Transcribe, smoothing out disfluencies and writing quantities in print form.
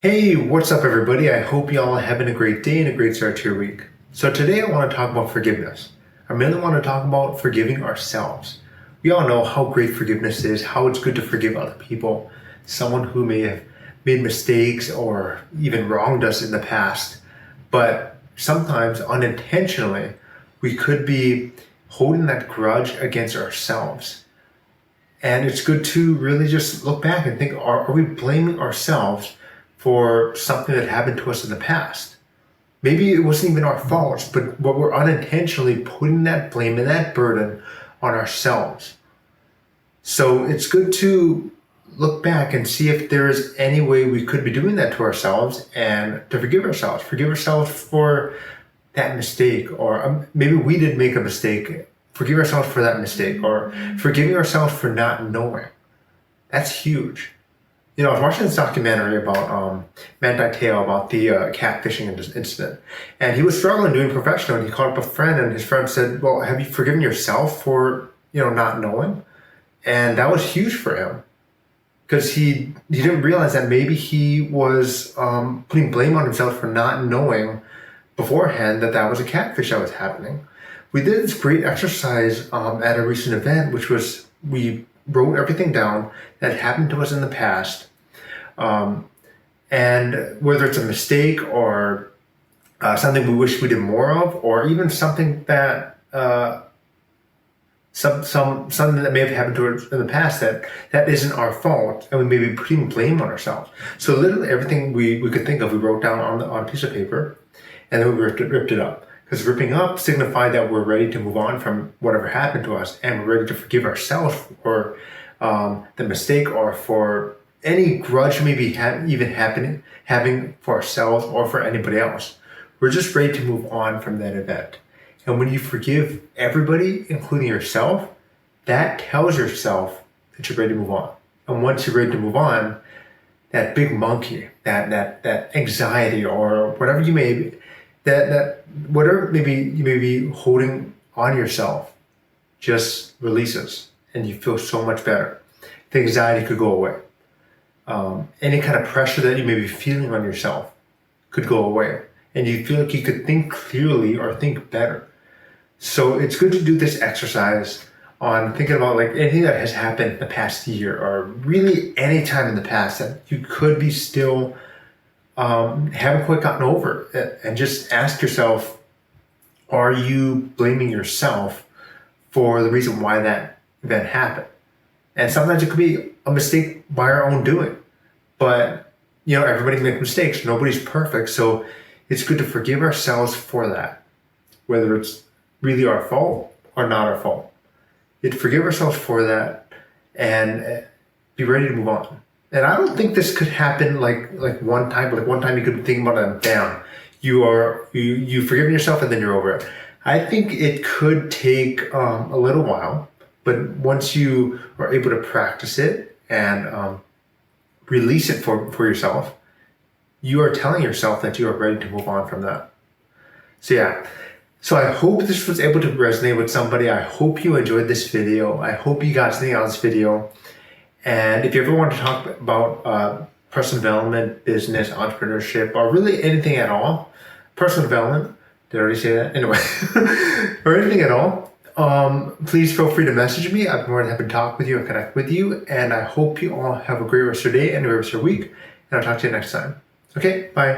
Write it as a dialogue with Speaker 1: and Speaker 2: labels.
Speaker 1: Hey, what's up, everybody? I hope y'all are having a great day and a great start to your week. So today I want to talk about forgiveness. I mainly want to talk about forgiving ourselves. We all know how great forgiveness is, how it's good to forgive other people, someone who may have made mistakes or even wronged us in the past. But sometimes unintentionally, we could be holding that grudge against ourselves. And it's good to really just look back and think, are we blaming ourselves for something that happened to us in the past? Maybe it wasn't even our fault, but we're unintentionally putting that blame and that burden on ourselves. So it's good to look back and see if there is any way we could be doing that to ourselves and to forgive ourselves. Forgive ourselves for that mistake, or maybe we did make a mistake. Forgive ourselves for that mistake, or forgiving ourselves for not knowing. That's huge. You know, I was watching this documentary about Manti Te'o, about the catfishing incident, and he was struggling doing professional. And he called up a friend, and his friend said, "Well, have you forgiven yourself for not knowing?" And that was huge for him because he didn't realize that maybe he was putting blame on himself for not knowing beforehand that was a catfish that was happening. We did this great exercise at a recent event, which was we wrote everything down that happened to us in the past. And whether it's a mistake or something we wish we did more of, or even something that something that may have happened to us in the past that isn't our fault, and we may be putting blame on ourselves. So literally everything we could think of, we wrote down on a piece of paper, and then we ripped it up. Because ripping up signified that we're ready to move on from whatever happened to us, and we're ready to forgive ourselves for the mistake, or for any grudge maybe having for ourselves or for anybody else. We're just ready to move on from that event. And when you forgive everybody, including yourself, that tells yourself that you're ready to move on. And once you're ready to move on, that big monkey, that anxiety, or whatever you may be, that whatever maybe you may be holding on yourself, just releases, and you feel so much better. The anxiety could go away. Any kind of pressure that you may be feeling on yourself could go away, and you feel like you could think clearly or think better. So it's good to do this exercise on thinking about like anything that has happened in the past year, or really any time in the past that you could be still haven't quite gotten over it, and just ask yourself, are you blaming yourself for the reason why that event happened? And sometimes it could be a mistake by our own doing, but everybody makes mistakes. Nobody's perfect. So it's good to forgive ourselves for that, whether it's really our fault or not our fault. Forgive ourselves for that and be ready to move on. And I don't think this could happen like one time. Like one time you could be thinking about it and bam, you forgiven yourself and then you're over it. I think it could take a little while, but once you are able to practice it and release it for yourself, you are telling yourself that you are ready to move on from that. So yeah. So I hope this was able to resonate with somebody. I hope you enjoyed this video. I hope you got something out of this video. And if you ever want to talk about personal development, business, entrepreneurship, or really anything at all, personal development, did I already say that? Anyway, or anything at all, please feel free to message me. I'm more than happy to talk with you and connect with you. And I hope you all have a great rest of your day and the rest of your week. And I'll talk to you next time. Okay, bye.